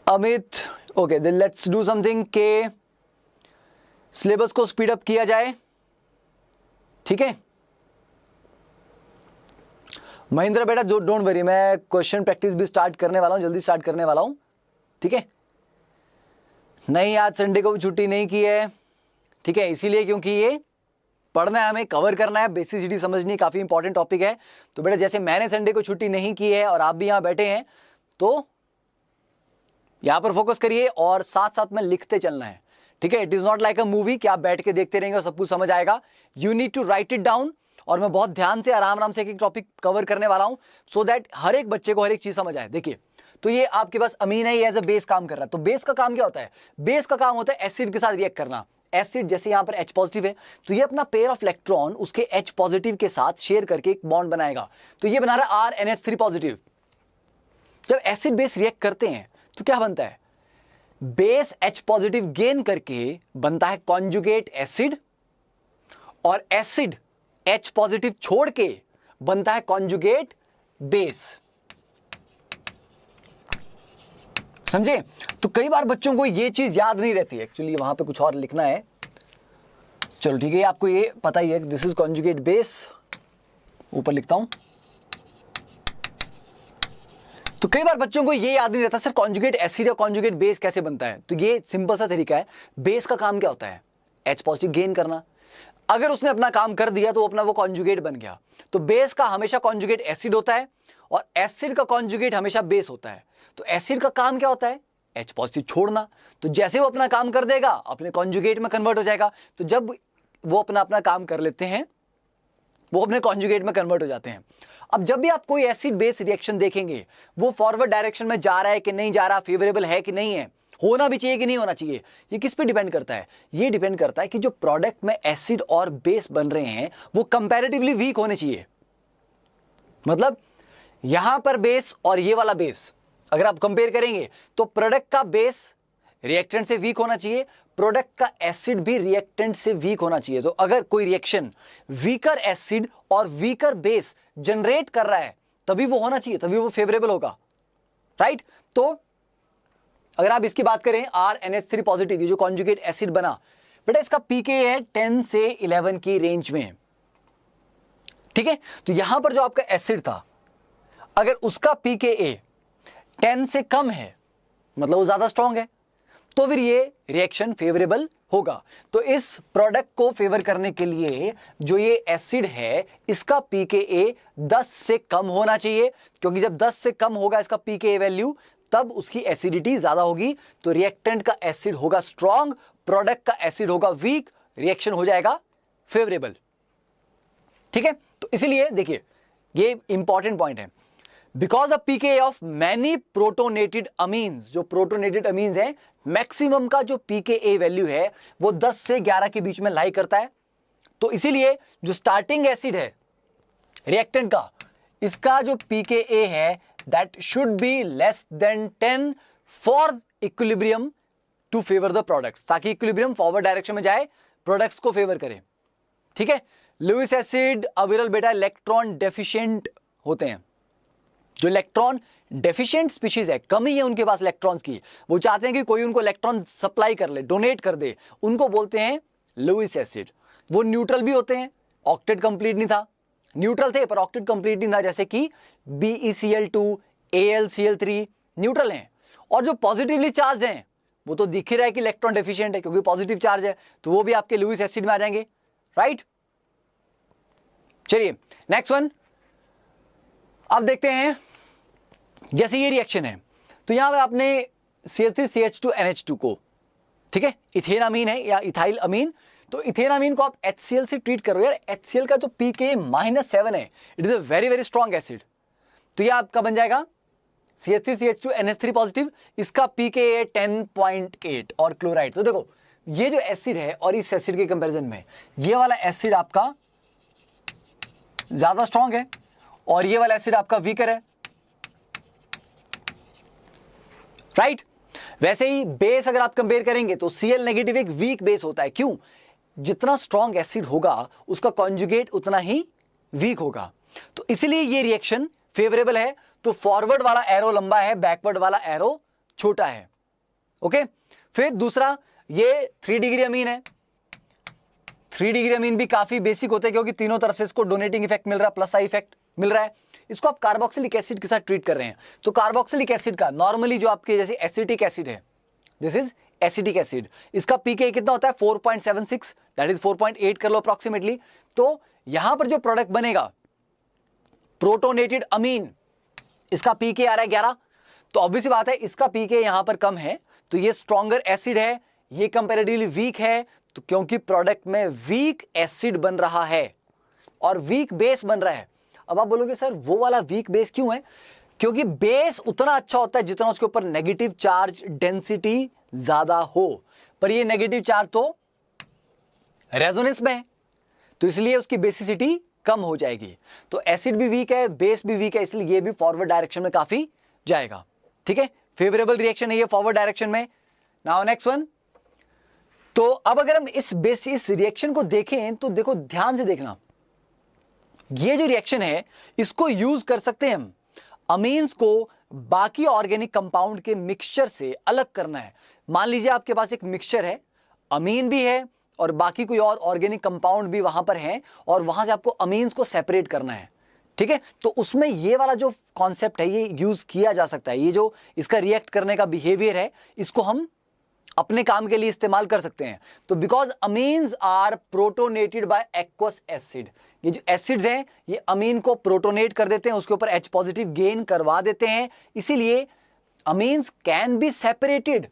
Amit, okay then let's do something के syllabus को speed up किया जाए, ठीक है। महेंद्र बेटा डोंट वरी, मैं क्वेश्चन प्रैक्टिस भी स्टार्ट करने वाला हूं, जल्दी स्टार्ट करने वाला हूं, ठीक है। नहीं, आज संडे को भी छुट्टी नहीं की है, ठीक है, इसीलिए क्योंकि ये पढ़ना है, हमें कवर करना है, बेसिसिटी समझनी, काफी इंपॉर्टेंट टॉपिक है। तो बेटा जैसे मैंने संडे को छुट्टी नहीं की है और आप भी यहां बैठे हैं, तो यहां पर फोकस करिए और साथ साथ में लिखते चलना है, ठीक है। It is not like a movie कि आप बैठ के देखते रहेंगे और सब कुछ समझ आएगा। You need to write it down, और मैं बहुत ध्यान से आराम आराम से एक एक टॉपिक कवर करने वाला हूं, सो दैट हर एक बच्चे को हर एक चीज समझ आए। देखिए, तो ये आपके पास अमीन है, ये एज अ बेस काम कर रहा है। तो बेस का काम क्या होता है? बेस का काम होता है एसिड के साथ रिएक्ट करना। एसिड जैसे यहां पर H पॉजिटिव है, तो ये अपना पेयर ऑफ इलेक्ट्रॉन उसके H पॉजिटिव के साथ शेयर करके एक बॉन्ड बनाएगा। तो ये बना रहा है RNH3 पॉजिटिव। जब एसिड बेस रिएक्ट करते हैं तो क्या बनता है? बेस H पॉजिटिव गेन करके बनता है कॉन्जुगेट एसिड, और एसिड H पॉजिटिव छोड़ के बनता है कॉन्जुगेट बेस। समझे? तो कई बार बच्चों को ये चीज याद नहीं रहती है, एक्चुअली वहां पे कुछ और लिखना है। चलो ठीक है, आपको ये पता ही है, दिस इज कॉन्जुगेट बेस, ऊपर लिखता हूं। तो कई बार बच्चों को ये याद नहीं रहता सर कॉन्जुगेट एसिड या कॉन्जुगेट बेस कैसे बनता है। तो ये सिंपल सा तरीका है। बेस का काम क्या होता है? H पॉजिटिव गेन करना। अगर उसने अपना काम कर दिया तो अपना वो कॉन्जुगेट बन गया। तो बेस का हमेशा कॉन्जुगेट एसिड होता है और एसिड का कॉन्जुगेट हमेशा बेस होता है। तो एसिड का काम क्या होता है? H पॉजिटिव छोड़ना। तो जैसे वो अपना काम कर देगा, अपने कॉन्जुगेट में कन्वर्ट हो जाएगा। तो जब वो अपना काम कर लेते हैं, वो अपने कॉन्जुगेट में कन्वर्ट हो जाते हैं। अब जब भी आप कोई एसिड बेस रिएक्शन देखेंगे, वो फॉरवर्ड डायरेक्शन में जा रहा है कि नहीं जा रहा, फेवरेबल है कि नहीं है, होना भी चाहिए कि नहीं होना चाहिए, ये किस पे डिपेंड करता है? ये डिपेंड करता है कि जो प्रोडक्ट में एसिड और बेस बन रहे हैं वो कंपैरेटिवली वीक होने चाहिए। मतलब यहां पर बेस और ये वाला बेस अगर आप कंपेयर करेंगे तो प्रोडक्ट का बेस रिएक्टेंट से वीक होना चाहिए, प्रोडक्ट का एसिड भी रिएक्टेंट से वीक होना चाहिए। तो अगर कोई रिएक्शन वीकर एसिड और वीकर बेस जनरेट कर रहा है तभी वो होना चाहिए, तभी वो फेवरेबल होगा, राइट। तो अगर आप इसकी बात करें RNH3 पॉजिटिव, ये जो कॉन्जुगेट एसिड बना, बेटा इसका pK है 10 से 11 की रेंज में, ठीक है। तो यहां पर जो आपका एसिड था, अगर उसका pKa 10 से कम है, मतलब वो ज्यादा स्ट्रॉन्ग है, तो फिर ये रिएक्शन फेवरेबल होगा। तो इस प्रोडक्ट को फेवर करने के लिए जो ये एसिड है, इसका pKa 10 से कम होना चाहिए, क्योंकि जब 10 से कम होगा इसका pKa वैल्यू, तब उसकी एसिडिटी ज्यादा होगी। तो रिएक्टेंट का एसिड होगा स्ट्रॉन्ग, प्रोडक्ट का एसिड होगा वीक, रिएक्शन हो जाएगा फेवरेबल, ठीक है। तो इसीलिए देखिए, ये इंपॉर्टेंट पॉइंट है। Because of pKa of many protonated amines, जो प्रोटोनेटेड अमीन्स है, मैक्सिमम का जो pKa वैल्यू है वो 10 से 11 के बीच में लाई करता है। तो इसीलिए जो स्टार्टिंग एसिड है रिएक्टेंट का, इसका जो pKa है that should be less than 10 for equilibrium to favour the products, ताकि इक्विलिब्रियम फॉरवर्ड डायरेक्शन में जाए, प्रोडक्ट्स को फेवर करे, ठीक है। लुईस एसिड अविरल बेटा इलेक्ट्रॉन डेफिशिएंट होते हैं। जो इलेक्ट्रॉन डेफिशिएंट स्पीशीज है, कमी है उनके पास इलेक्ट्रॉन्स की, वो चाहते हैं कि कोई उनको इलेक्ट्रॉन सप्लाई कर ले, डोनेट कर दे, उनको बोलते हैं लुईस एसिड। वो न्यूट्रल भी होते हैं, ऑक्टेट कंप्लीट नहीं था, न्यूट्रल थे पर ऑक्टेट कंप्लीट नहीं था, जैसे कि BeCl2, AlCl3 न्यूट्रल हैं। और जो पॉजिटिवली चार्ज हैं वो तो दिख ही रहा है कि इलेक्ट्रॉन डेफिशिएंट है, क्योंकि पॉजिटिव चार्ज है, तो वो भी आपके लुईस एसिड में आ जाएंगे, राइट। चलिए नेक्स्ट वन, अब देखते हैं। जैसे ये रिएक्शन है, तो यहां पे आपने CH3CH2NH2 को, ठीक है, इथेन अमीन है या इथाइल अमीन, तो इथेन अमीन को आप HCl से ट्रीट करो। यार HCl का जो pKa -7 है, it is a very very strong acid. तो ये आपका बन जाएगा CH3CH2NH3 पॉजिटिव, इसका pKa 10.8 और क्लोराइड। तो देखो ये जो एसिड है और इस एसिड के कंपैरिजन में ये वाला एसिड आपका ज्यादा स्ट्रॉन्ग है और ये वाला एसिड आपका वीकर है, राइट। वैसे ही बेस अगर आप कंपेयर करेंगे तो Cl नेगेटिव एक वीक बेस होता है। क्यों? जितना स्ट्रॉन्ग एसिड होगा उसका कॉन्जुगेट उतना ही वीक होगा। तो इसलिए ये रिएक्शन फेवरेबल है। तो फॉरवर्ड वाला एरो लंबा है, बैकवर्ड वाला एरो छोटा है। ओके, फिर दूसरा ये 3 डिग्री अमीन है। 3 डिग्री अमीन भी काफी बेसिक होते हैं क्योंकि तीनों तरफ से इसको डोनेटिंग इफेक्ट मिल रहा है, प्लस आई इफेक्ट मिल रहा है। इसको आप कार्बोक्सिलिक एसिड के साथ ट्रीट कर रहे हैं, तो कार्बोक्सिलिक एसिड का नॉर्मली जो आपके जैसे एसिटिक एसिड है, दिस इज एसिटिक एसिड, इसका पीके कितना होता है 4.76, दैट इज 4.8 कर लो अप्रोक्सीमेटली। तो यहां पर जो प्रोडक्ट बनेगा प्रोटोनेटेड अमीन, इसका पीके आ रहा है 11, तो ऑब्वियसली बात है इसका पीके यहां पर कम है, तो ये स्ट्रॉन्गर एसिड है, ये कंपैरेटिवली वीक है, तो क्योंकि प्रोडक्ट में वीक एसिड बन रहा है और वीक बेस बन रहा है। अब आप बोलोगे सर वो वाला वीक बेस क्यों है? क्योंकि बेस उतना अच्छा होता है जितना उसके ऊपर नेगेटिव चार्ज डेंसिटी ज्यादा हो, पर ये नेगेटिव चार्ज तो रेजोनेंस में है, तो इसलिए उसकी बेसिसिटी कम हो जाएगी। तो एसिड भी वीक है, बेस भी वीक है, इसलिए ये भी फॉरवर्ड डायरेक्शन में काफी जाएगा। ठीक है, फेवरेबल रिएक्शन है ये फॉरवर्ड डायरेक्शन में। नाउ नेक्स्ट वन, तो अब अगर हम इस रिएक्शन को देखें तो देखो ध्यान से देखना, ये जो रिएक्शन है इसको यूज कर सकते हैं हम अमीन्स को बाकी ऑर्गेनिक कंपाउंड के मिक्सचर से अलग करना है। मान लीजिए आपके पास एक मिक्सचर है, अमीन भी है और बाकी कोई और ऑर्गेनिक कंपाउंड भी वहां पर है, और वहां से आपको अमीन्स को सेपरेट करना है। ठीक है, तो उसमें ये वाला जो कॉन्सेप्ट है ये यूज किया जा सकता है। ये जो इसका रिएक्ट करने का बिहेवियर है इसको हम अपने काम के लिए इस्तेमाल कर सकते हैं। तो because amines are protonated by aqueous acid, ये जो एसिड्स हैं ये अमीन को प्रोटोनेट कर देते हैं, उसके ऊपर H पॉजिटिव गेन करवा देते हैं, इसीलिए amines can be separated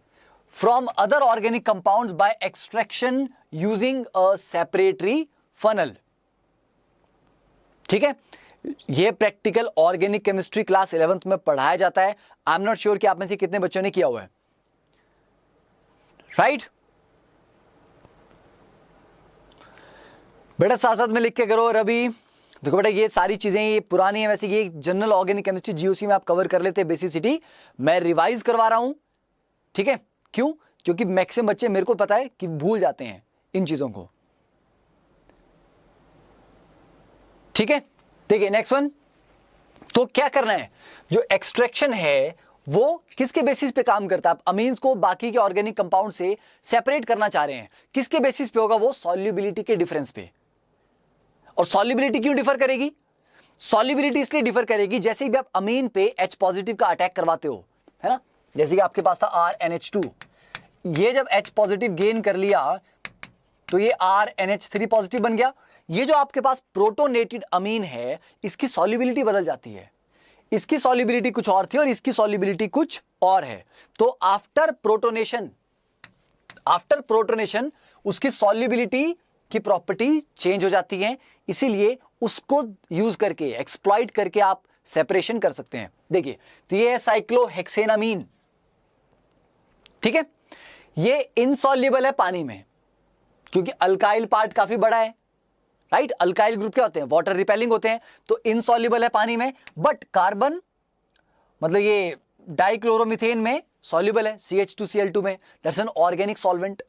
from other organic compounds by extraction using a separatory funnel. ठीक है, ये practical organic chemistry class 11th में पढ़ाया जाता है। आई एम नॉट श्योर कि आप में से कितने बच्चों ने किया हुआ है, राइट? बेटा साथ साथ में लिख के करो। रवि देखो बेटा ये सारी चीजें ये पुरानी है, वैसे ये जनरल ऑर्गेनिक केमिस्ट्री जीओसी में आप कवर कर लेते हैं बेसिसिटी, मैं रिवाइज करवा रहा हूं। ठीक है, क्यों? क्योंकि मैक्सिमम बच्चे मेरे को पता है कि भूल जाते हैं इन चीजों को। ठीक है, देखिए नेक्स्ट वन, तो क्या करना है, जो एक्सट्रैक्शन है वो किसके बेसिस पे काम करता है? आप अमीन्स को बाकी के ऑर्गेनिक कंपाउंड से सेपरेट करना चाह रहे हैं, किसके बेसिस पे होगा? वो सॉल्युबिलिटी के डिफरेंस पे। और सॉल्युबिलिटी क्यों डिफर करेगी? सॉल्युबिलिटी इसलिए डिफर करेगी जैसे भी आप अमीन पे H पॉजिटिव का अटैक करवाते हो, है ना, जैसे कि आपके पास था RNH2, ये जब H पॉजिटिव गेन कर लिया तो ये RNH3 पॉजिटिव बन गया। ये जो आपके पास प्रोटोनेटेड अमीन है इसकी सॉल्युबिलिटी बदल जाती है, इसकी सॉल्युबिलिटी कुछ और थी और इसकी सॉल्युबिलिटी कुछ और है। तो आफ्टर प्रोटोनेशन उसकी सॉल्युबिलिटी की प्रॉपर्टी चेंज हो जाती है, इसीलिए उसको यूज करके एक्सप्लॉइट करके आप सेपरेशन कर सकते हैं। देखिए तो ये है साइक्लोहेक्सेनामीन। ठीक है, ये इनसॉल्युबल है पानी में क्योंकि अल्काइल पार्ट काफी बड़ा है, राइट? अल्काइल ग्रुप क्या होते हैं? वाटर रिपेलिंग होते हैं, तो इनसॉल्युबल है पानी में, बट कार्बन मतलब ये डाइक्लोरोमीथेन में सॉल्युबल है, CH2Cl2 में, दैट्स एन ऑर्गेनिक सॉल्वेंट,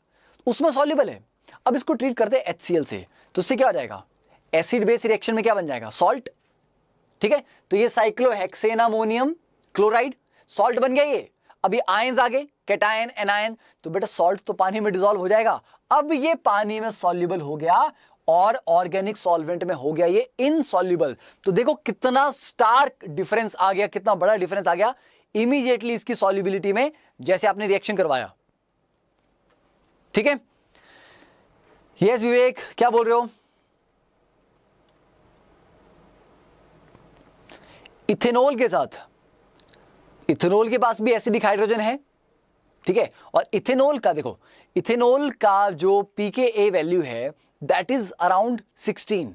उसमें सॉल्युबल है। अब इसको ट्रीट करते हैं HCl से, तो उससे क्या हो जाएगा? एसिड बेस रिएक्शन में क्या बन जाएगा? सॉल्ट। ठीक है, तो ये साइक्लोहेक्सेन अमोनियम क्लोराइड सॉल्ट बन गया ये। अब ये आयंस आ गए, कैटायन एनायन, तो बेटा सॉल्ट तो पानी में डिसॉल्व हो जाएगा। अब ये पानी में सॉल्युबल हो गया और ऑर्गेनिक सॉल्वेंट में हो गया ये इनसॉल्युबल। तो देखो कितना स्टार्क डिफरेंस आ गया, कितना बड़ा डिफरेंस आ गया इमीडिएटली इसकी सॉल्युबिलिटी में, जैसे आपने रिएक्शन करवाया। ठीक है, यस विवेक क्या बोल रहे हो? इथेनॉल के साथ, इथेनॉल के पास भी एसिडिक हाइड्रोजन है। ठीक है, और इथेनॉल का देखो, इथेनॉल का जो pKa वैल्यू है दैट इज अराउंड 16,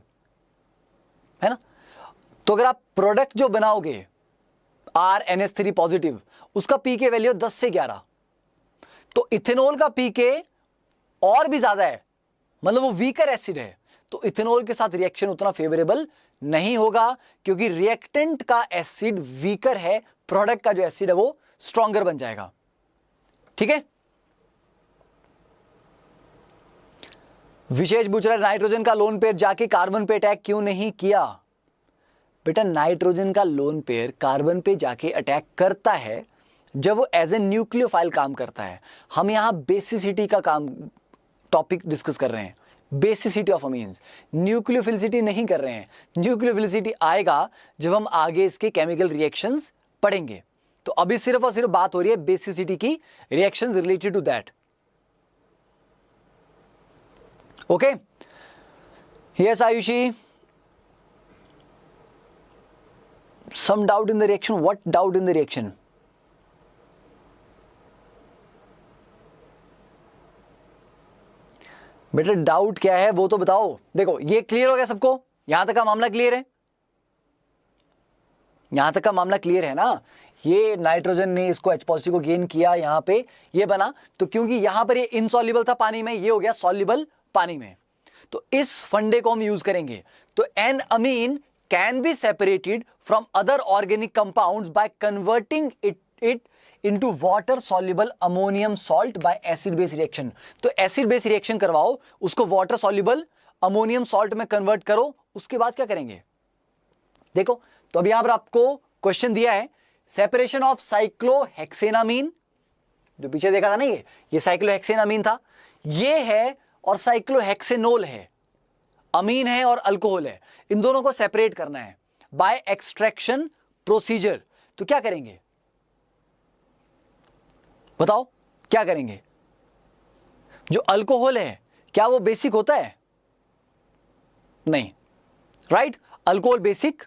है ना? तो अगर आप प्रोडक्ट जो बनाओगे RNH3 पॉजिटिव, उसका pK वैल्यू 10 से 11, तो इथेनॉल का pK और भी ज्यादा है, मतलब वो वीकर एसिड है, तो इथेनॉल के साथ रिएक्शन उतना फेवरेबल नहीं होगा क्योंकि रिएक्टेंट का एसिड वीकर है, प्रोडक्ट का जो एसिड है वो स्ट्रॉन्गर बन जाएगा। ठीक है, विशेष पूछ रहा है नाइट्रोजन का लोन पेयर जाके कार्बन पे अटैक क्यों नहीं किया? बेटा नाइट्रोजन का लोन पेयर कार्बन पे जाके अटैक करता है जब वो एज ए न्यूक्लियोफाइल काम करता है। हम यहां बेसिसिटी का काम टॉपिक डिस्कस कर रहे हैं, बेसिसिटी ऑफ अमीन्स, न्यूक्लियोफिलिसिटी नहीं कर रहे हैं। न्यूक्लियोफिलिसिटी आएगा जब हम आगे इसके केमिकल रिएक्शंस पढ़ेंगे। तो अभी सिर्फ और सिर्फ बात हो रही है बेसिसिटी की, reactions related to that. Okay, yes Ayushi, some doubt in the reaction? What doubt in the reaction? बेटा डाउट क्या है वो तो बताओ। देखो ये क्लियर हो गया सबको, यहां तक का मामला क्लियर है, यहां तक का मामला क्लियर है ना। ये नाइट्रोजन ने इसको H पॉजिटिव को गेन किया, यहां पे ये बना, तो क्योंकि यहां पर ये इनसॉल्युबल था पानी में, ये हो गया सॉल्युबल पानी में। तो इस फंडे को हम यूज करेंगे। तो an amine can be separated from other organic compounds by converting it into water soluble ammonium salt by acid base reaction। तो acid base reaction करवाओ, उसको water soluble ammonium salt में convert करो, उसके बाद क्या करेंगे देखो। तो अब यहां पर आपको क्वेश्चन दिया है सेपरेशन ऑफ साइक्लोहेक्सेनामीन, जो पीछे देखा था ना, ये साइक्लोहेक्सेनामीन था, ये है, और साइक्लोहेक्सेनोल है, अमीन है और अल्कोहल है, इन दोनों को सेपरेट करना है बाय एक्सट्रैक्शन प्रोसीजर। तो क्या करेंगे बताओ, क्या करेंगे? जो अल्कोहल है क्या वो बेसिक होता है? नहीं, राइट, अल्कोहल बेसिक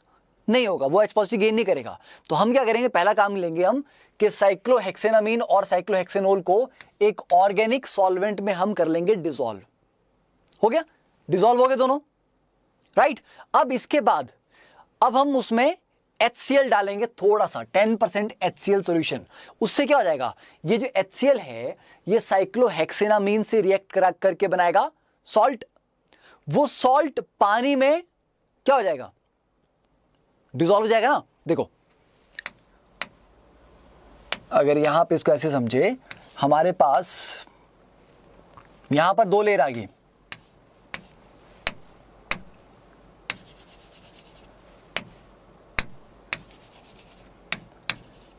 नहीं होगा, वो H पॉजिटिव गेन नहीं करेगा। तो हम क्या करेंगे, पहला काम लेंगे हम कि साइक्लोहेक्सेनामीन और साइक्लोहेक्सेनोल को एक ऑर्गेनिक सॉल्वेंट में हम कर लेंगे डिसॉल्व। हो गया, डिसॉल्व हो गए दोनों, राइट। अब इसके बाद अब हम उसमें HCl डालेंगे, थोड़ा सा 10% HCl सॉल्यूशन। उससे क्या हो जाएगा, ये जो HCl है ये साइक्लोहेक्सेनामीन से रिएक्ट करके बनाएगा सॉल्ट। वो सॉल्ट पानी में क्या हो जाएगा, डिसॉल्व हो जाएगा ना। देखो अगर यहां पे इसको ऐसे समझे, हमारे पास यहां पर 2 लेयर आ गई,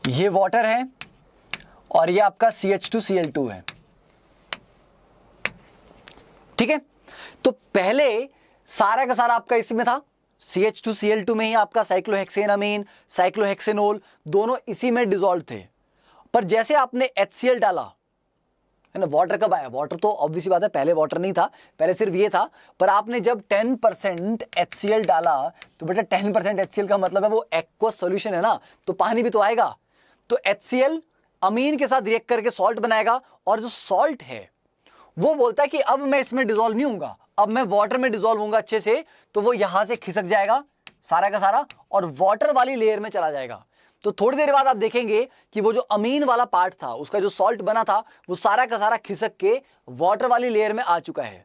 ये वाटर है और ये आपका CH2Cl2 है, ठीक है। तो पहले सारा का सारा आपका इसमें था, CH2Cl2 में ही आपका साइक्लोहेक्सेनामीन, साइक्लोहेक्सेनोल दोनों इसी में डिसॉल्व थे। पर जैसे आपने HCl डाला है ना, वाटर कब आया, वाटर तो ऑब्वियस बात है पहले वाटर नहीं था, पहले सिर्फ ये था, पर आपने जब 10% HCl डाला तो बेटा 10% HCl का मतलब है वो एक्वस सॉल्यूशन है ना, तो पानी भी तो आएगा। तो HCl अमीन के साथ रिएक्ट करके सॉल्ट बनाएगा, और जो सॉल्ट है वो बोलता है कि अब मैं इसमें डिसॉल्व नहीं होऊंगा, अब मैं वाटर में डिसॉल्व होऊंगा अच्छे से, तो वो यहां से खिसक जाएगा सारा का सारा और वाटर वाली लेयर में चला जाएगा। तो थोड़ी देर बाद आप देखेंगे कि वो जो अमीन वाला पार्ट था, उसका जो सॉल्ट बना था, वो सारा का सारा खिसक के वाटर वाली लेयर में आ चुका है।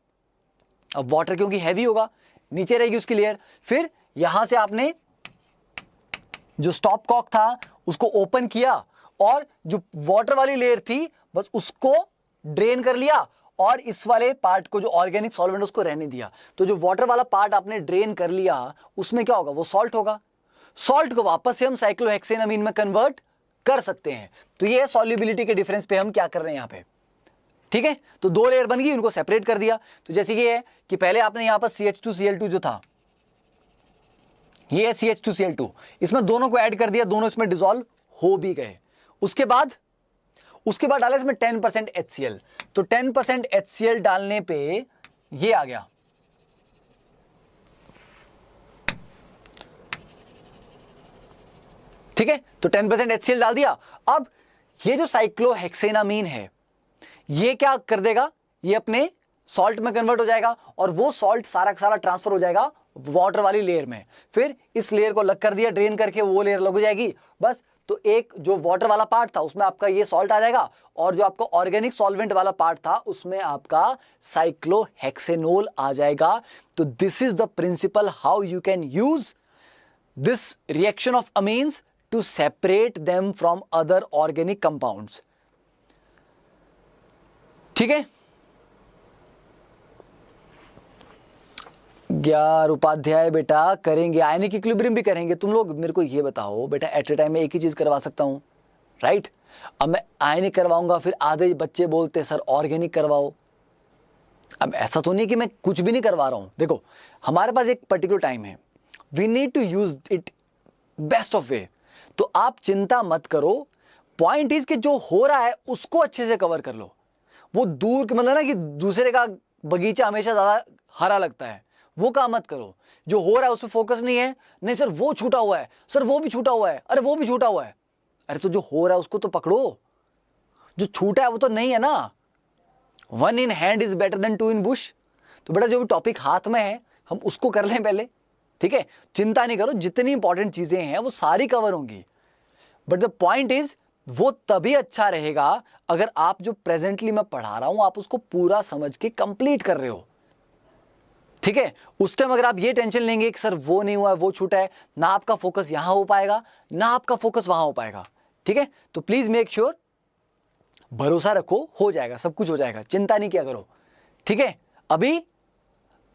अब वाटर क्योंकि हैवी होगा, नीचे रहेगी उसकी लेयर। फिर यहां से आपने जो स्टॉप कॉक था उसको ओपन किया, और जो वाटर वाली लेयर थी बस उसको ड्रेन कर लिया, और इस वाले पार्ट को जो ऑर्गेनिक सॉल्वेंट उसको रहने दिया। तो जो वाटर वाला पार्ट आपने ड्रेन कर लिया, उसमें क्या होगा, वो सॉल्ट होगा। सॉल्ट को वापस से हम साइक्लोहेक्सेनामीन में कन्वर्ट कर सकते हैं। तो ये सॉल्युबिलिटी के डिफरेंस पे हम क्या कर रहे हैं यहां पे, ठीक है। तो 2 लेयर बन गई, उनको सेपरेट कर दिया। तो जैसे ये है कि पहले आपने यहां पर CH2Cl2 जो था, ये है CH2Cl2, इसमें दोनों को ऐड कर दिया, दोनों इसमें डिसॉल्व हो भी गए। उसके बाद डाला इसमें 10% HCl। तो 10% HCl डालने पे ये आ गया, ठीक है। तो 10% HCl डाल दिया। अब ये जो साइक्लोहेक्सेनामीन है ये क्या कर देगा, ये अपने सॉल्ट में कन्वर्ट हो जाएगा, और वो सॉल्ट सारा का सारा ट्रांसफर हो जाएगा वाटर वाली लेयर में। फिर इस लेयर को अलग कर दिया, ड्रेन करके वो लेयर लग जाएगी बस। तो एक जो वाटर वाला पार्ट था उसमें आपका ये सॉल्ट आ जाएगा, और जो आपका ऑर्गेनिक सॉल्वेंट वाला पार्ट था उसमें आपका साइक्लोहेक्सेनोल आ जाएगा। तो this is the principle how you can use this reaction of amines to separate them from other organic compounds, ठीक है। 11 उपाध्याय बेटा करेंगे, आयनिक इक्विलिब्रियम भी करेंगे तुम लोग। मेरे को ये बताओ बेटा, एट ए टाइम में एक ही चीज करवा सकता हूं, राइट? अब मैं आयनिक करवाऊंगा, फिर आधे बच्चे बोलते सर ऑर्गेनिक करवाओ। अब ऐसा तो नहीं कि मैं कुछ भी नहीं करवा रहा हूं। देखो हमारे पास एक पर्टिकुलर टाइम है, we need to use it best of way. तो आप चिंता मत करो, पॉइंट इज कि जो हो रहा है उसको अच्छे से कवर कर लो। वो दूर के मतलब ना कि दूसरे का बगीचा हमेशा ज्यादा हरा लगता है, वो काम मत करो। जो हो रहा है उस पर फोकस नहीं है, नहीं सर वो छूटा हुआ है, सर वो भी छूटा हुआ है, अरे वो भी छूटा हुआ है। अरे तो जो हो रहा है उसको तो पकड़ो, जो छूटा है वो तो नहीं है ना। One in hand is better than two in bush. तो बेटा जो भी टॉपिक हाथ में है हम उसको कर लें पहले, ठीक है। चिंता नहीं करो, जितनी इंपॉर्टेंट चीजें हैं वो सारी कवर होंगी। बट द पॉइंट इज वो तभी अच्छा रहेगा अगर आप जो प्रेजेंटली मैं पढ़ा रहा हूं आप उसको पूरा समझ के कंप्लीट कर रहे हो, ठीक है। उस टाइम अगर आप ये टेंशन लेंगे कि सर वो नहीं हुआ है, वो छूटा है, ना आपका फोकस यहां हो पाएगा ना आपका फोकस वहां हो पाएगा, ठीक है। तो प्लीज मेक श्योर, भरोसा रखो, हो जाएगा, सब कुछ हो जाएगा, चिंता नहीं किया करो, ठीक है। अभी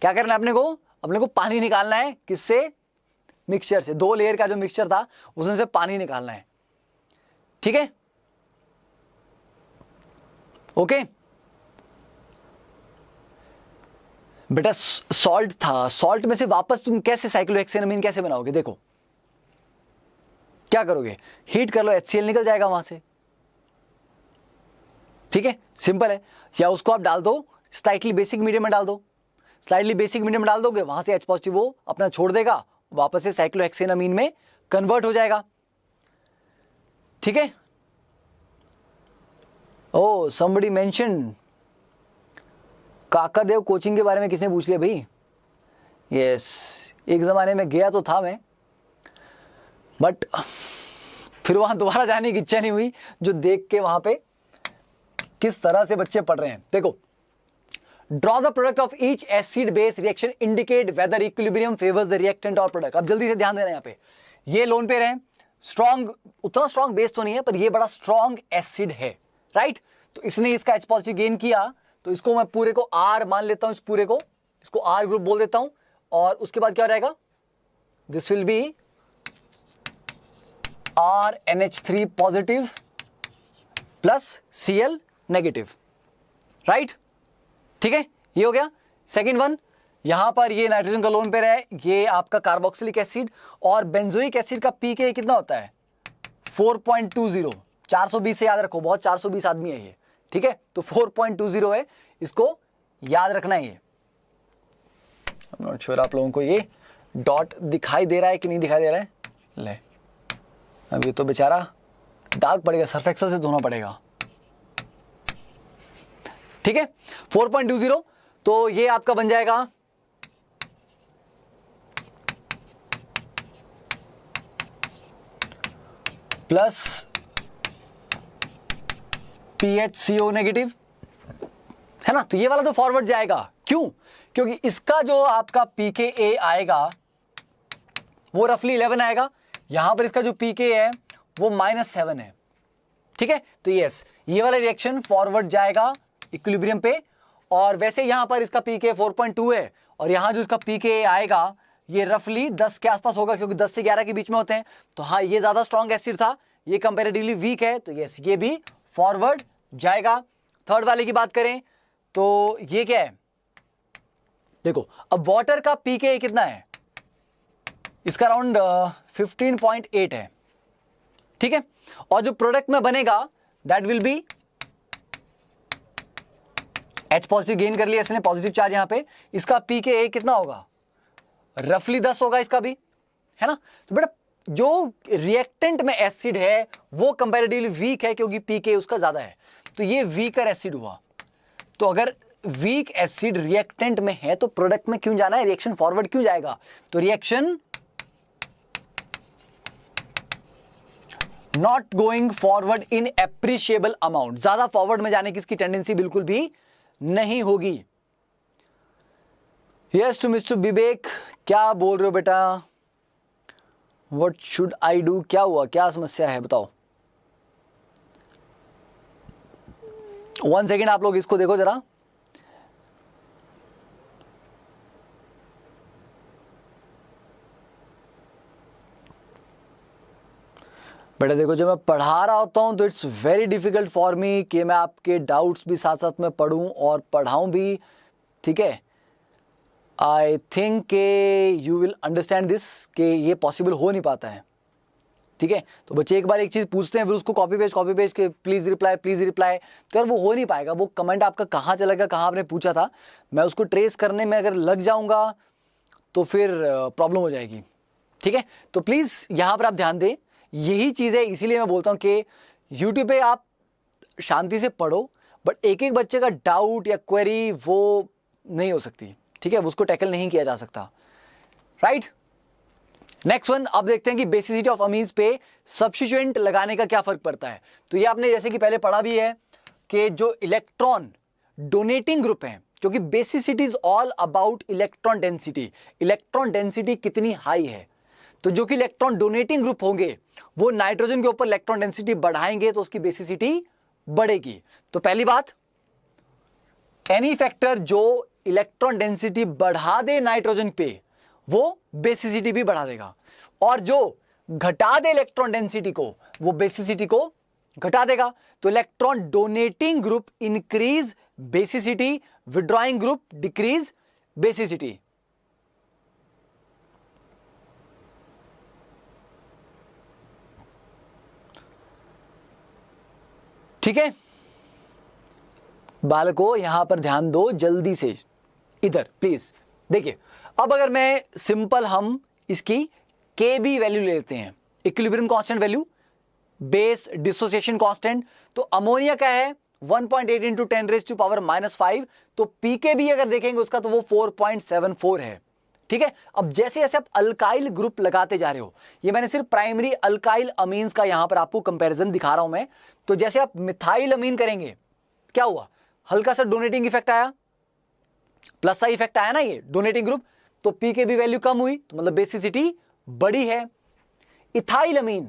क्या करना है अपने को पानी निकालना है। किससे? मिक्सचर से। 2 लेयर का जो मिक्सचर था उसमें से पानी निकालना है, ठीक है, ओके। बेटा सॉल्ट था, सॉल्ट में से वापस तुम कैसे साइक्लोहेक्सेनामीन कैसे बनाओगे? देखो क्या करोगे, हीट कर लो, HCl निकल जाएगा वहां से, ठीक है, सिंपल है। या उसको आप डाल दो स्लाइटली बेसिक मीडियम में डाल दो, स्लाइटली बेसिक मीडियम में डाल दोगे, वहां से H पॉजिटिव वो अपना छोड़ देगा, वापस से साइक्लोहेक्सेनामीन में कन्वर्ट हो जाएगा, ठीक है। ओ समबडी मेंशन काकादेव कोचिंग के बारे में किसने पूछ लिया भाई? यस, एक जमाने में गया तो था मैं, बट फिर वहां दोबारा जाने की इच्छा नहीं हुई, जो देख के वहां पे किस तरह से बच्चे पढ़ रहे हैं। देखो, draw the product of each acid base reaction, indicate whether equilibrium favours the reactant और प्रोडक्ट। अब जल्दी से ध्यान देना, यहाँ पे ये लोन पेयर है, स्ट्रॉन्ग, उतना स्ट्रॉन्ग बेस तो नहीं है पर ये बड़ा स्ट्रॉन्ग एसिड है, राइट। तो इसने इसका H पॉजिटिव गेन किया, तो इसको मैं पूरे को R मान लेता हूं, इस पूरे को, इसको R ग्रुप बोल देता हूं, और उसके बाद क्या हो जाएगा, this will be RNH3 positive plus Cl negative, right, ठीक है। ये हो गया सेकंड वन। यहां पर ये नाइट्रोजन का लोन पेयर है, ये आपका कार्बोक्सिलिक एसिड, और बेंजोइक एसिड का pK कितना होता है? 4.20। 420 से याद रखो, बहुत 420 आदमी है ये, ठीक है। तो 4.20 है, इसको याद रखना है। ये नॉट श्योर आप लोगों को ये डॉट दिखाई दे रहा है कि नहीं दिखाई दे रहा है। ले, अब ये तो बेचारा दाग पड़ेगा, सर्फ एक्सेल से धोना पड़ेगा, ठीक है। 4.20, तो ये आपका बन जाएगा प्लस PHCO नेगेटिव, है ना। तो ये वाला तो फॉरवर्ड जाएगा, क्यों? क्योंकि इसका जो आपका pKa आएगा वो रफली 11 आएगा, यहां पर इसका जो pK है वो -7 है, ठीक है। तो यस, ये वाला रिएक्शन फॉरवर्ड जाएगा इक्विलिब्रियम पे, और वैसे यहां पर इसका pK 4.2 है, और यहां जो इसका pKa आएगा ये रफली 10 के आसपास होगा, क्योंकि 10 से 11 के बीच में होते हैं। तो हाँ, ये ज्यादा स्ट्रॉन्ग एसिड था, ये कंपैरेटिवली वीक है, तो यस ये भी फॉरवर्ड जाएगा। थर्ड वाले की बात करें तो ये क्या है, देखो अब वाटर का pKa कितना है, इसका अराउंड 15.8 है, ठीक है। और जो प्रोडक्ट में बनेगा that will be H positive gain कर लिया इसने, पॉजिटिव चार्ज यहां पे, इसका pKa कितना होगा, रफली 10 होगा इसका भी, है ना। तो बेटा जो रिएक्टेंट में एसिड है वो कंपैरेटिवली वीक है, क्योंकि pK उसका ज्यादा है, तो ये वीकर एसिड हुआ। तो अगर वीक एसिड रिएक्टेंट में है तो प्रोडक्ट में क्यों जाना है, रिएक्शन फॉरवर्ड क्यों जाएगा? तो reaction not going forward in appreciable amount, ज्यादा फॉरवर्ड में जाने की इसकी टेंडेंसी बिल्कुल भी नहीं होगी। यस टू मिस्टर विवेक, क्या बोल रहे हो बेटा? व्हाट शुड आई डू, क्या हुआ, क्या समस्या है बताओ। 1 सेकेंड आप लोग इसको देखो जरा। बेटा देखो, जब मैं पढ़ा रहा होता हूँ तो it's very difficult for me कि मैं आपके डाउट्स भी साथ साथ में पढ़ूं और पढ़ाऊं भी, ठीक है। आई थिंक के यू विल अंडरस्टैंड दिस कि ये पॉसिबल हो नहीं पाता है, ठीक है। तो बच्चे एक बार एक चीज़ पूछते हैं, फिर उसको कॉपी पेस्ट के प्लीज़ रिप्लाई, तो यार वो हो नहीं पाएगा। वो कमेंट आपका कहाँ चला गया, कहाँ आपने पूछा था, मैं उसको ट्रेस करने में अगर लग जाऊँगा तो फिर प्रॉब्लम हो जाएगी, ठीक है। तो प्लीज़ यहाँ पर आप ध्यान दें, यही चीज़ है, इसीलिए मैं बोलता हूँ कि यूट्यूब पे आप शांति से पढ़ो, बट एक एक बच्चे का डाउट या क्वेरी वो नहीं हो सकती, ठीक है, उसको टैकल नहीं किया जा सकता, राइट। नेक्स्ट वन, अब देखते हैं कि बेसिसिटी ऑफ अमीन्स पे सब्स्टिट्यूएंट लगाने का क्या फर्क पड़ता है। तो ये आपने जैसे कि पहले पढ़ा भी है कि जो इलेक्ट्रॉन डोनेटिंग ग्रुप है, क्योंकि basicity is all about electron density, electron density कितनी हाई है, तो जो कि इलेक्ट्रॉन डोनेटिंग ग्रुप होंगे वो नाइट्रोजन के ऊपर इलेक्ट्रॉन डेंसिटी बढ़ाएंगे तो उसकी बेसिसिटी बढ़ेगी। तो पहली बात, एनी फैक्टर जो इलेक्ट्रॉन डेंसिटी बढ़ा दे नाइट्रोजन पे वो बेसिसिटी भी बढ़ा देगा, और जो घटा दे इलेक्ट्रॉन डेंसिटी को वो बेसिसिटी को घटा देगा। तो electron donating group increase basicity, withdrawing group decrease basicity. ठीक है, बालकों यहां पर ध्यान दो जल्दी से, इधर प्लीज देखिए। अब अगर मैं सिंपल हम इसकी के बी वैल्यू लेते हैं, equilibrium constant value, base dissociation constant, तो अमोनिया का है 1.8 इंटू 10⁻⁻⁵, तो पीकेबी अगर देखेंगे उसका तो वो 4.74 है, ठीक है। अब जैसे जैसे आप अल्काइल ग्रुप लगाते जा रहे हो, ये मैंने सिर्फ प्राइमरी अल्काइल अमीन्स का यहां पर आपको कंपैरिजन दिखा रहा हूं मैं, तो जैसे आप मिथाइल अमीन करेंगे, क्या हुआ, हल्का सा डोनेटिंग इफेक्ट आया, प्लस सा इफेक्ट आया ना ये डोनेटिंग ग्रुप, तो पी के बी वैल्यू कम हुई, तो मतलब बेसिसिटी बड़ी है। इथाइल अमीन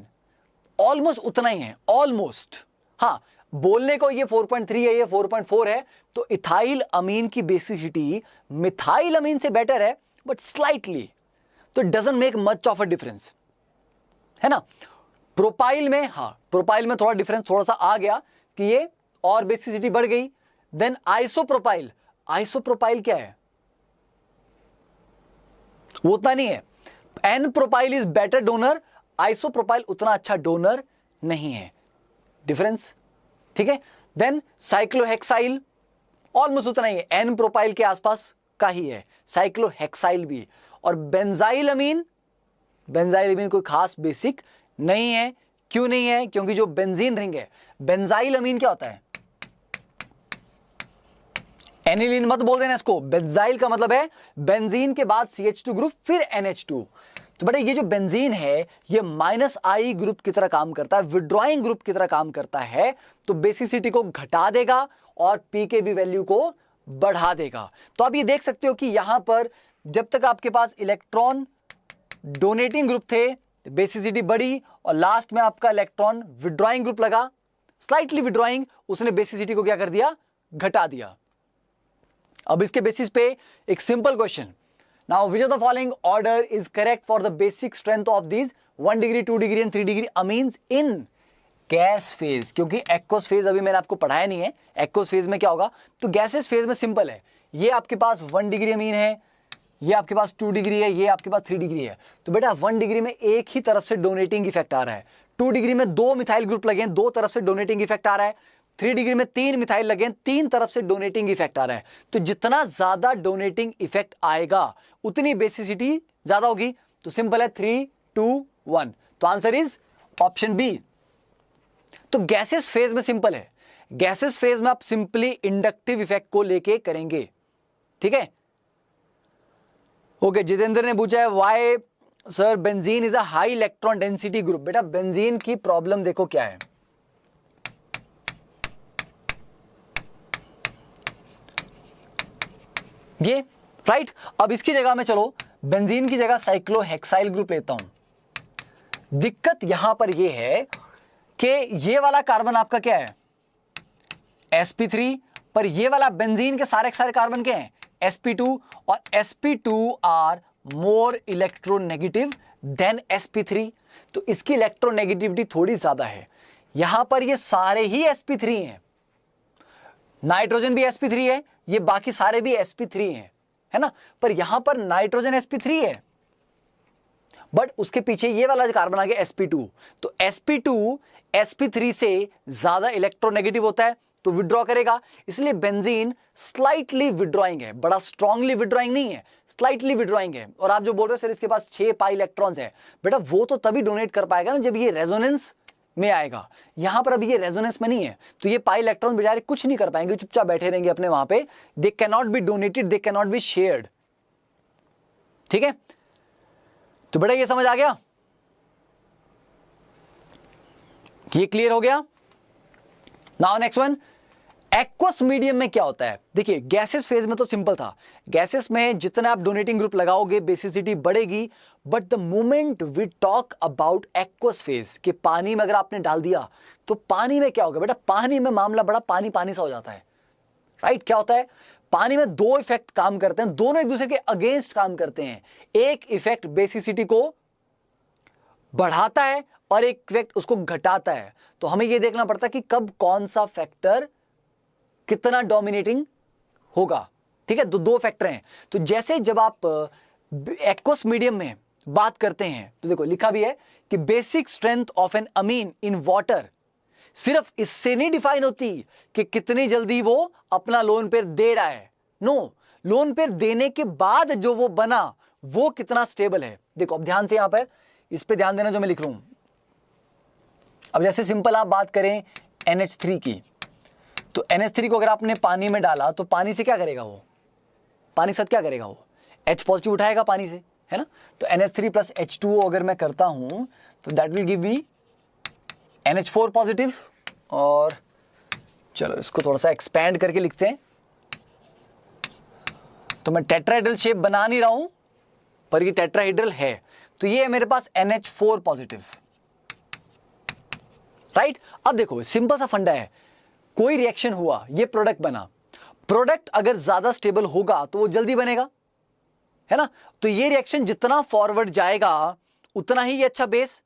ऑलमोस्ट उतना ही है, ऑलमोस्ट, हाँ बोलने को ये 4.3 है, ये 4.4 है, तो इथाइल अमीन की बेसिसिटी मिथाइल अमीन से बेटर है, बट स्लाइटली, तो it doesn't make much of a difference, है ना। प्रोपाइल में, हाँ प्रोपाइल में थोड़ा डिफरेंस थोड़ा सा आ गया कि ये और बेसिसिटी बढ़ गई। देन आइसोप्रोपाइल, आइसोप्रोपाइल क्या है, वो उतना नहीं है, n propyl is better donor, isopropyl उतना अच्छा डोनर नहीं है, डिफरेंस, ठीक है। देन साइक्लोहेक्साइल ऑलमोस्ट उतना ही है, एन प्रोपाइल के आसपास का ही है, साइक्लोहेक्साइल भी। और बेंजाइल अमीन, बेंजाइल अमीन कोई खास बेसिक नहीं है, क्यों नहीं है, क्योंकि जो बेंजीन रिंग है, बेंजाइल अमीन क्या होता है, एनिलीन मत बोल देना इसको, बेंजाइल का मतलब है बेंजीन के बाद CH2 ग्रुप फिर NH2, तो बेटा ये जो बेंजीन है ये -I ग्रुप की तरह काम करता है, विड्रॉइंग ग्रुप की तरह काम करता है, तो बेसिसिटी को घटा देगा और पीकेबी वैल्यू को बढ़ा देगा। तो आप ये देख सकते हो कि यहां पर जब तक आपके पास इलेक्ट्रॉन डोनेटिंग ग्रुप थे बेसिसिटी बढ़ी, और लास्ट में आपका इलेक्ट्रॉन विड्रॉइंग ग्रुप लगा, स्लाइटली विड्रॉइंग, उसने बेसिसिटी को क्या कर दिया, घटा दिया। अब इसके बेसिस पे एक simple question, now which of the following order is correct for the basic strength of these 1 degree 2 degree and 3 degree amines in gas phase, क्योंकि एक्वस फेज अभी मैंने आपको पढ़ाया नहीं है, एक्वस फेज में क्या होगा, तो गैसेस फेज में सिंपल है, ये आपके पास 1 डिग्री अमीन है, ये आपके पास 2 डिग्री है, ये आपके पास 3 डिग्री है, तो बेटा 1 डिग्री में एक ही तरफ से डोनेटिंग इफेक्ट आ रहा है, 2 डिग्री में 2 मिथाइल ग्रुप लगे हैं, 2 तरफ से डोनेटिंग इफेक्ट आ रहा है, 3 डिग्री में 3 मिथाइल लगे हैं, 3 तरफ से डोनेटिंग इफेक्ट आ रहा है। तो जितना ज्यादा डोनेटिंग इफेक्ट आएगा उतनी बेसिसिटी ज्यादा होगी, तो सिंपल है 3 2 1, तो आंसर इज ऑप्शन बी। तो गैसेस फेज में सिंपल है, गैसेस फेज में आप सिंपली इंडक्टिव इफेक्ट को लेके करेंगे, ठीक है। ओके, जितेंद्र ने पूछा है why sir benzene is a high electron density group. बेटा बेंजीन की प्रॉब्लम देखो क्या है, ये राइट। अब इसकी जगह में चलो बेंजीन की जगह साइक्लोहेक्साइल ग्रुप लेता हूं। दिक्कत यहां पर यह है कि ये वाला कार्बन आपका क्या है, sp3, पर ये वाला बेंजीन के सारे कार्बन क्या हैं, sp2, और sp2 are more electronegative than sp3, तो इसकी इलेक्ट्रोनेगेटिविटी थोड़ी ज्यादा है। यहां पर ये सारे ही sp3 हैं, नाइट्रोजन भी sp3 है, ये बाकी सारे भी sp3 हैं, है ना, पर यहां पर नाइट्रोजन sp3 है, बट उसके पीछे ये वाला कार्बन आ गया sp2। तो sp2 sp3 से ज्यादा इलेक्ट्रोनेगेटिव होता है तो विड्रॉ करेगा, इसलिए बेंजीन स्लाइटली विड्रॉइंग है, बड़ा स्ट्रांगली विड्रॉइंग नहीं है, स्लाइटली विड्रॉइंग है। और आप जो बोल रहे हो सर इसके पास 6 पाई इलेक्ट्रॉन्स है, बेटा वो तो तभी डोनेट कर पाएगा ना जब ये रेजोनेंस में आएगा। यहां पर अभी ये रेजोनेंस में नहीं है, तो ये पाई इलेक्ट्रॉन बेचारे कुछ नहीं कर पाएंगे, चुपचाप बैठे रहेंगे अपने वहां पे। They can not be donated, they can not be shared. ठीक है, तो बेटा ये समझ आ गया, ये क्लियर हो गया। Now next one, aqueous medium में क्या होता है। देखिए गैसेस फेज में तो सिंपल था, गैसेस में जितना आप डोनेटिंग ग्रुप लगाओगे बेसिसिटी बढ़ेगी, but the moment we talk about aqueous phase कि पानी में अगर आपने डाल दिया तो पानी में क्या होगा बेटा, पानी में मामला बड़ा पानी पानी सा हो जाता है, राइट। क्या होता है, पानी में दो इफेक्ट काम करते हैं, दोनों एक दूसरे के अगेंस्ट काम करते हैं। एक इफेक्ट बेसिसिटी को बढ़ाता है और एक इफेक्ट उसको घटाता है। तो हमें यह देखना पड़ता है कि कब कौन सा फैक्टर कितना डोमिनेटिंग होगा। ठीक है, दो फैक्टर हैं। तो जैसे जब आप एक्वस मीडियम में बात करते हैं तो देखो लिखा भी है कि basic strength of an amine in water सिर्फ इससे नहीं डिफाइन होती कि कितनी जल्दी वो अपना लोन पेयर दे रहा है। नो, लोन पेयर देने के बाद जो वो बना वो कितना स्टेबल है। देखो अब ध्यान से यहां पर इस पे ध्यान देना जो मैं लिख रहा हूं। अब जैसे सिंपल आप बात करें NH3 की, तो NH3 को अगर आपने पानी में डाला तो पानी से क्या करेगा, वो पानी साथ क्या करेगा, वो H पॉजिटिव उठाएगा पानी से, है ना। तो NH3 प्लस H2O अगर मैं करता हूं तो that will give me NH4 positive. और चलो इसको थोड़ा सा एक्सपैंड करके लिखते हैं, तो मैं टेट्राहेड्रल शेप बना नहीं रहा हूं पर ये टेट्राहेड्रल है, तो ये है मेरे पास NH4 पॉजिटिव, राइट। अब देखो सिंपल सा फंडा है, कोई रिएक्शन हुआ, ये प्रोडक्ट बना, प्रोडक्ट अगर ज्यादा स्टेबल होगा तो वो जल्दी बनेगा, है ना। तो ये रिएक्शन जितना फॉरवर्ड जाएगा उतना ही ये अच्छा बेस,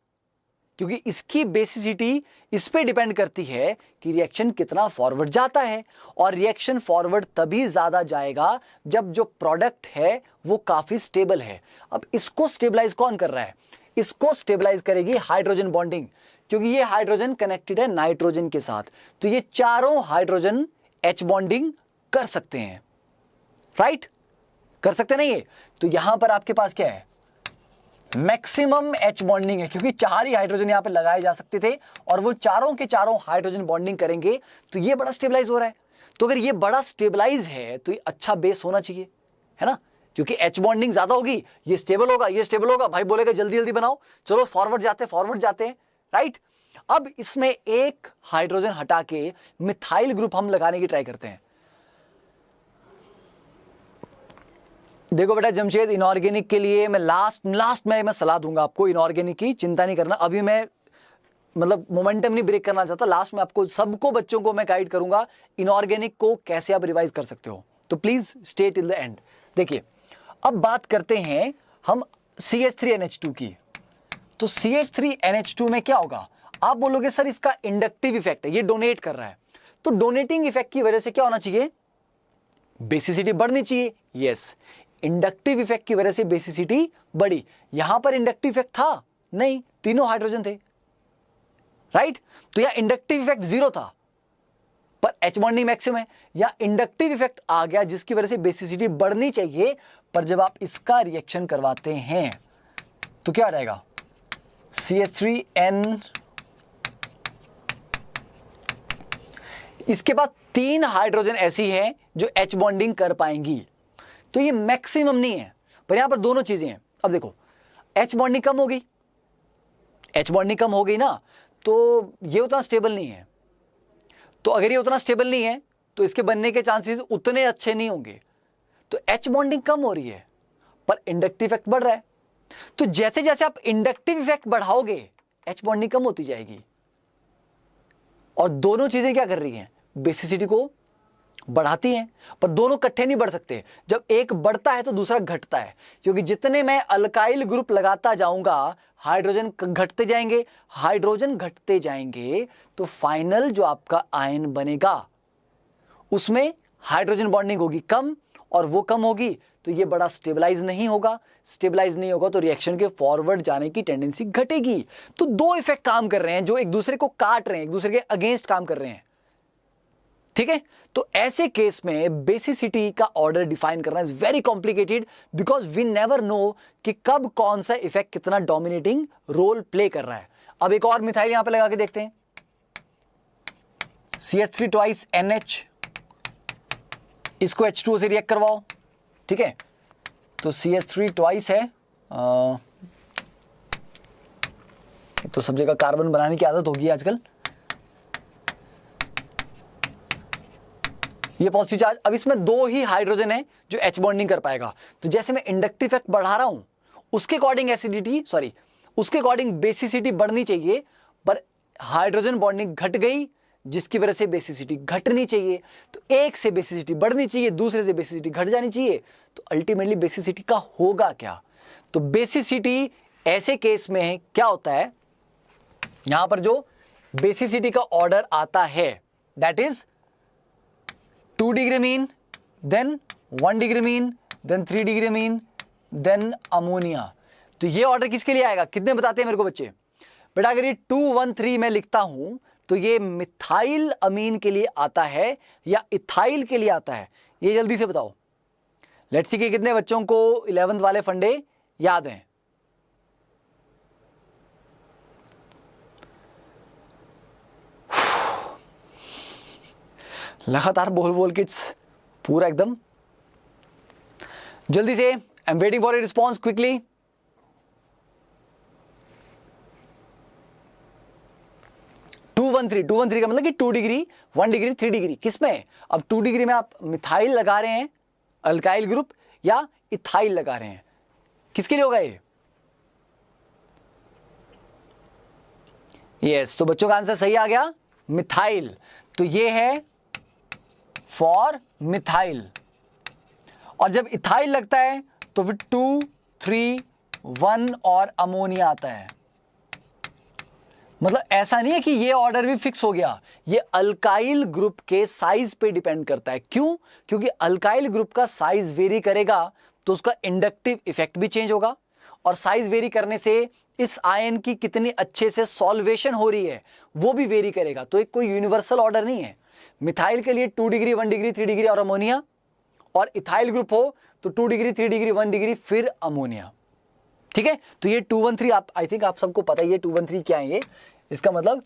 क्योंकि इसकी बेसिसिटी इस पे डिपेंड करती है कि रिएक्शन कितना फॉरवर्ड जाता है। और रिएक्शन फॉरवर्ड तभी ज्यादा जाएगा जब जो प्रोडक्ट है वो काफी स्टेबल है। अब इसको स्टेबलाइज कौन कर रहा है, इसको स्टेबलाइज करेगी हाइड्रोजन बॉन्डिंग, क्योंकि ये हाइड्रोजन कनेक्टेड है नाइट्रोजन के साथ, तो ये चारों हाइड्रोजन H बॉन्डिंग कर सकते हैं, राइट, कर सकते नहीं है। तो यहां पर आपके पास क्या है, मैक्सिमम H बॉन्डिंग है, क्योंकि 4 ही हाइड्रोजन यहां पे लगाए जा सकते थे और वो चारों के चारों हाइड्रोजन बॉन्डिंग करेंगे, तो ये बड़ा स्टेबलाइज हो रहा है। तो अगर ये बड़ा स्टेबलाइज है तो ये अच्छा बेस होना चाहिए, है ना, क्योंकि H बॉन्डिंग ज्यादा होगी, ये स्टेबल होगा, ये स्टेबल होगा, भाई बोलेगा जल्दी जल्दी बनाओ, चलो फॉरवर्ड जाते हैं, राइट। अब इसमें एक हाइड्रोजन हटा के मिथाइल ग्रुप हम लगाने की ट्राई करते हैं। देखो बेटा जमशेद, इनऑर्गेनिक के लिए मैं लास्ट में मैं सलाह दूंगा आपको, इनऑर्गेनिक की चिंता नहीं करना। अभी मैं मतलब मोमेंटम नहीं ब्रेक करना चाहता, लास्ट में आपको सबको बच्चों को मैं गाइड करूंगा इनऑर्गेनिक को कैसे आप रिवाइज कर सकते हो, तो please stay till the end. देखिए अब बात करते हैं हम CH3NH2 की। तो CH3NH2 में क्या होगा, आप बोलोगे सर इसका इंडक्टिव इफेक्ट है, ये डोनेट कर रहा है, तो डोनेटिंग इफेक्ट की वजह से क्या होना चाहिए, बेसिसिटी बढ़नी चाहिए। यस, इंडक्टिव इफेक्ट की वजह से बेसिसिटी बढ़ी। यहां पर इंडक्टिव इफेक्ट था नहीं, तीनों हाइड्रोजन थे, राइट। तो यह इंडक्टिव इफेक्ट 0 था पर H बॉन्डिंग मैक्सिमम है, या इंडक्टिव इफेक्ट आ गया जिसकी वजह से बेसिसिटी बढ़नी चाहिए, पर जब आप इसका रिएक्शन करवाते हैं तो क्या आ जाएगा, CH3N, इसके बाद 3 हाइड्रोजन ऐसी हैं जो H बॉन्डिंग कर पाएंगी, तो ये मैक्सिमम नहीं है, पर यहां पर दोनों चीजें हैं। अब देखो H बॉन्डिंग कम होगी, H बॉन्डिंग कम हो गई ना, तो ये उतना स्टेबल नहीं है, तो अगर ये उतना स्टेबल नहीं है तो इसके बनने के चांसेस उतने अच्छे नहीं होंगे। तो H बॉन्डिंग कम हो रही है पर इंडक्टिव इफेक्ट बढ़ रहा है, तो जैसे जैसे आप इंडक्टिव इफेक्ट बढ़ाओगे H बॉन्डिंग कम होती जाएगी, और दोनों चीजें क्या कर रही हैं, बेसिसिटी को बढ़ाती हैं, पर दोनों इकट्ठे नहीं बढ़ सकते। जब एक बढ़ता है तो दूसरा घटता है, क्योंकि जितने मैं अल्काइल ग्रुप लगाता जाऊंगा हाइड्रोजन घटते जाएंगे, हाइड्रोजन घटते जाएंगे तो फाइनल जो आपका आयन बनेगा उसमें हाइड्रोजन बॉन्डिंग होगी कम, और वो कम होगी तो ये बड़ा स्टेबलाइज नहीं होगा, स्टेबलाइज नहीं होगा तो रिएक्शन के फॉरवर्ड जाने की टेंडेंसी घटेगी। तो दो इफेक्ट काम कर रहे हैं जो एक दूसरे को काट रहे हैं, एक दूसरे के अगेंस्ट काम कर रहे हैं, ठीक है। तो ऐसे केस में बेसिसिटी का ऑर्डर डिफाइन करना is very complicated, because we never know कि कब कौन सा इफेक्ट कितना डोमिनेटिंग रोल प्ले कर रहा है। अब एक और मिथाइल यहां पे लगा के देखते हैं, CH3 ट्वाइस NH, इसको H2O से रिएक्ट करवाओ, ठीक है। तो CH3 ट्वाइस है, तो सब जगह कार्बन बनाने की आदत होगी आजकल। ये पॉजिटिव चार्ज, अब इसमें दो ही हाइड्रोजन है जो H बॉन्डिंग कर पाएगा, तो जैसे मैं इंडक्टिव इफेक्ट बढ़ा रहा हूं उसके अकॉर्डिंग एसिडिटी उसके अकॉर्डिंग बेसिसिटी बढ़नी चाहिए, पर हाइड्रोजन बॉन्डिंग घट गई जिसकी वजह से बेसिसिटी घटनी चाहिए। तो एक से बेसिसिटी बढ़नी चाहिए, दूसरे से बेसिसिटी घट जानी चाहिए, तो अल्टीमेटली बेसिसिटी का होगा क्या? तो बेसिसिटी ऐसे केस में क्या होता है, यहां पर जो बेसिसिटी का ऑर्डर आता है that is 2 degree amine, then 1 degree amine, then 3 degree amine, then ammonia. तो ये ऑर्डर किसके लिए आएगा, कितने बताते हैं मेरे को बच्चे? बेटा अगर ये 213 में लिखता हूं तो ये मिथाइल अमीन के लिए आता है या इथाइल के लिए आता है, ये जल्दी से बताओ। लेट्स सी कि कितने बच्चों को 11th वाले फंडे याद हैं। लगातार बोल बोल के पूरा एकदम जल्दी से, I am waiting for a response quickly. Two one three का मतलब कि 2 डिग्री, 1 डिग्री, 3 डिग्री, किसमें? अब 2 डिग्री में आप मिथाइल लगा रहे हैं अल्काइल ग्रुप या इथाइल लगा रहे हैं, किसके लिए होगा ये? यस, तो बच्चों का आंसर सही आ गया, मिथाइल। तो ये है फॉर मिथाइल। और जब इथाइल लगता है तो फिर 2, 3, 1 और अमोनिया आता है। मतलब ऐसा नहीं है कि ये ऑर्डर भी फिक्स हो गया, ये अल्काइल ग्रुप के साइज पे डिपेंड करता है। क्यों? क्योंकि अल्काइल ग्रुप का साइज वेरी करेगा तो उसका इंडक्टिव इफेक्ट भी चेंज होगा, और साइज वेरी करने से इस आयन की कितनी अच्छे से सॉल्वेशन हो रही है वो भी वेरी करेगा। तो एक कोई यूनिवर्सल ऑर्डर नहीं है। मिथाइल के लिए 2 डिग्री, 1 डिग्री, 3 डिग्री और अमोनिया, और इथाइल ग्रुप हो तो 2 डिग्री, 3 डिग्री, 1 डिग्री फिर अमोनिया, ठीक है। तो ये 213 आप आई थिंक आप सबको पता ही है 213 क्या है ये। इसका मतलब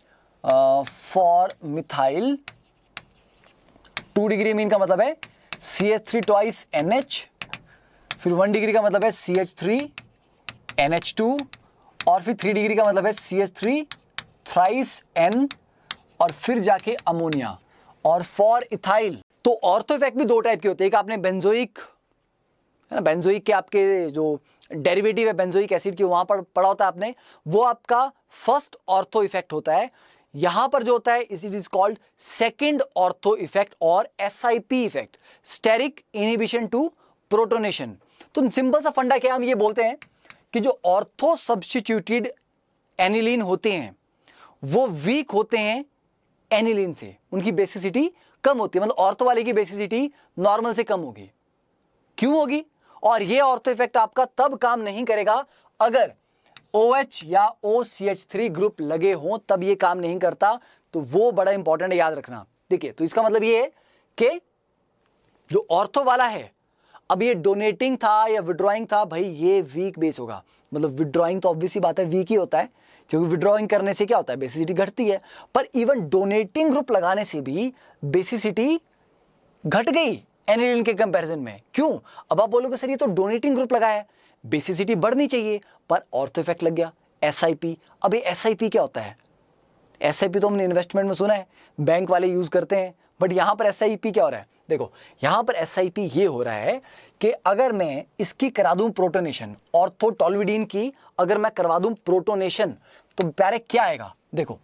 फॉर मिथाइल 2 डिग्री मीन का मतलब है CH3 ट्वाइस NH, फिर 1 डिग्री का मतलब है CH3 NH2, और फिर 3 डिग्री का मतलब है CH3 थ्राइस N, और फिर जाके अमोनिया। और फॉर इथाइल तो ऑर्थो इफेक्ट भी दो टाइप के होते हैं। एक आपने बेंजोइक है ना, बेंजोइक के आपके जो डेरिवेटिव है बेंजोइक एसिड की वहां पर पढ़ा होता है आपने, वो आपका फर्स्ट ऑर्थो इफेक्ट होता है। यहां पर जो होता है it is called second ortho effect और SIP effect, steric inhibition to protonation. तो सिंपल सा फंडा क्या हम ये बोलते हैं कि जो ऑर्थो सब्स्टिट्यूटेड एनिलीन होते हैं वो वीक होते हैं एनिलीन से, उनकी बेसिसिटी कम होती है। मतलब ऑर्थो वाले की बेसिसिटी नॉर्मल से कम होगी। क्यों होगी? और ये ऑर्थो इफेक्ट आपका तब काम नहीं करेगा अगर OH या OCH3 ग्रुप लगे हों, तब ये काम नहीं करता। तो वो बड़ा इंपॉर्टेंट है, याद रखना। देखिए, तो इसका मतलब ये है कि जो ऑर्थो वाला है, अब ये डोनेटिंग था या विड्रॉइंग था, भाई ये वीक बेस होगा। मतलब विड्रॉइंग तो ऑब्वियसली बात है वीक ही होता है, क्योंकि विड्रॉइंग करने से क्या होता है, बेसिसिटी घटती है। पर इवन डोनेटिंग ग्रुप लगाने से भी बेसिसिटी घट गई एनिलीन के कंपैरिजन में। क्यों? अब आप बोलोगे सर ये तो डोनेटिंग ग्रुप लगा है, बेसिसिटी बढ़नी चाहिए, पर ऑर्थो इफेक्ट लग गया SIP। अब ये SIP क्या होता है? SIP तो हमने इन्वेस्टमेंट में सुना है, बैंक वाले यूज करते हैं, बट यहां पर SIP क्या हो रहा है? देखो यहां पर SIP ये हो रहा है कि अगर मैं इसकी करा दूं प्रोटोनेशन, ऑर्थोटोल्विडीन की अगर मैं करवा दूं प्रोटोनेशन, तो प्यारे क्या आएगा? देखो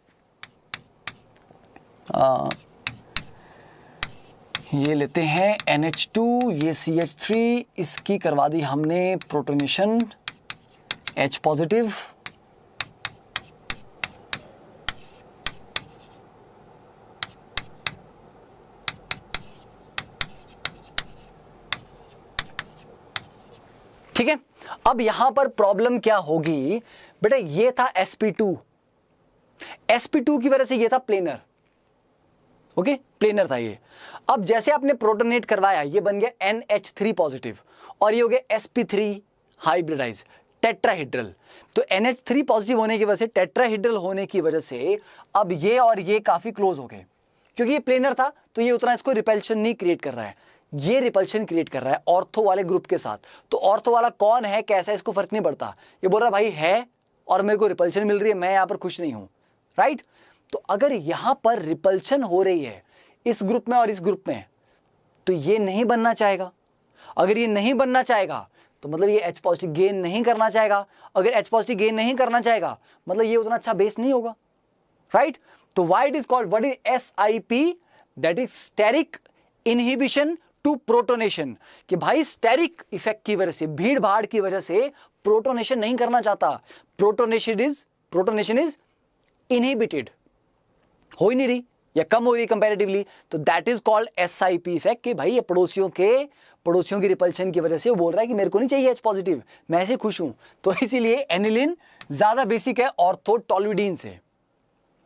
ये लेते हैं NH2, ये CH3, इसकी करवा दी हमने प्रोटोनेशन H पॉजिटिव, ठीक है। अब यहां पर प्रॉब्लम क्या होगी बेटा, ये था sp2, sp2 की वजह से ये था प्लेनर, ओके प्लेनर था ये। अब जैसे आपने प्रोटोनेट करवाया, ये बन गया NH3 पॉजिटिव और ये हो गया sp3 हाइब्रिडाइज टेट्राहेड्रल। तो NH3 पॉजिटिव होने की वजह से, टेट्राहेड्रल होने की वजह से अब ये और ये काफी क्लोज हो गए, क्योंकि ये प्लेनर था तो ये उतना इसको रिपल्शन नहीं क्रिएट कर रहा है, ये रिपल्शन क्रिएट कर रहा है ऑर्थो वाले ग्रुप के साथ। तो ऑर्थो वाला कौन है कैसा है इसको फर्क नहीं पड़ता, ये बोल रहा भाई है और मेरे को रिपल्शन मिल रही है, मैं यहां पर खुश नहीं हूं, राइट। तो अगर यहां पर रिपल्शन हो रही है इस ग्रुप में और इस ग्रुप में, तो ये नहीं बनना चाहेगा। अगर ये नहीं बनना चाहेगा तो मतलब ये H पॉजिटिव गेन नहीं करना चाहेगा। अगर H पॉजिटिव गेन नहीं करना चाहेगा मतलब ये उतना अच्छा बेस नहीं होगा, राइट। तो why it is called, what is SIP, that is steric inhibition to protonation, कि भाई स्टेरिक इफेक्ट की वजह से, भीड़ भाड़ की वजह से प्रोटोनेशन नहीं करना चाहता, प्रोटोनेशन इज इनहिबिटेड, हो ही नहीं रही या कम हो रही कंपैरेटिवली, तो that is called SIP effect, कि भाई ये पड़ोसियों की रिपल्शन की वजह से वो बोल रहा है कि मेरे को नहीं चाहिए H पॉजिटिव, मैं ऐसे खुश हूं। तो इसीलिए एनिलिन ज्यादा बेसिक है ऑर्थोटोल्यूडीन से,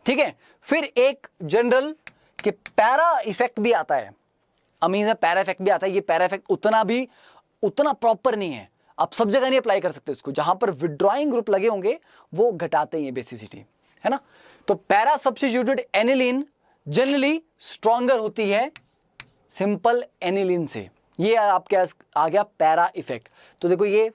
ठीक है। फिर एक जनरल कि पैरा इफेक्ट भी आता है, अमीन में पैरा इफेक्ट भी आता है। ये पैरा इफेक्ट उतना प्रॉपर नहीं है, आप सब जगह नहीं अप्लाई कर सकते इसको, जहां पर विड्रॉइंग ग्रुप लगे होंगे वो घटाते हैं बेसिसिटी, है ना। तो para substituted aniline generally stronger होती है सिंपल एनिलीन से। ये आपके आ गया पैरा इफेक्ट। तो देखो ये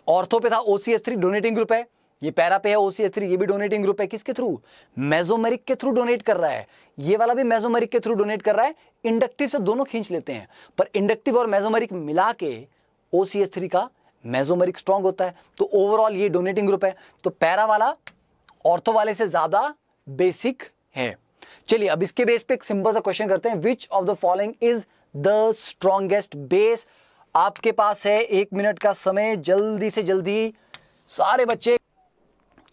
ऑर्थो पे था OCH3 डोनेटिंग ग्रुप है, ये पैरा पे है OCH3, ये भी डोनेटिंग ग्रुप है, किसके थ्रू, मेसोमेरिक के थ्रू डोनेट कर रहा है। ये वाला भी मेसोमेरिक के थ्रू डोनेट कर रहा है, इंडक्टिव से दोनों खींच लेते हैं, पर इंडक्टिव और मेसोमेरिक मिला के OCH3 का मेसोमेरिक स्ट्रॉन्ग होता है। तो ओवरऑल ये डोनेटिंग ग्रुप है, तो पैरा वाला ऑर्थो वाले से ज्यादा बेसिक है। चलिए अब इसके बेस पे एक सिंपल सा क्वेश्चन करते हैं, which of the following is the strongest base. आपके पास है 1 मिनट का समय, जल्दी से जल्दी सारे बच्चे,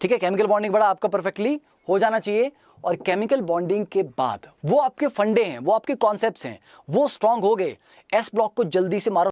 ठीक है। केमिकल बॉन्डिंग बड़ा आपका परफेक्टली हो जाना चाहिए, और केमिकल बॉन्डिंग के बाद वो आपके फंडे हैं, वो आपके कॉन्सेप्ट्स हैं, वो स्ट्रांग हो गए, S ब्लॉक को जल्दी से मारो।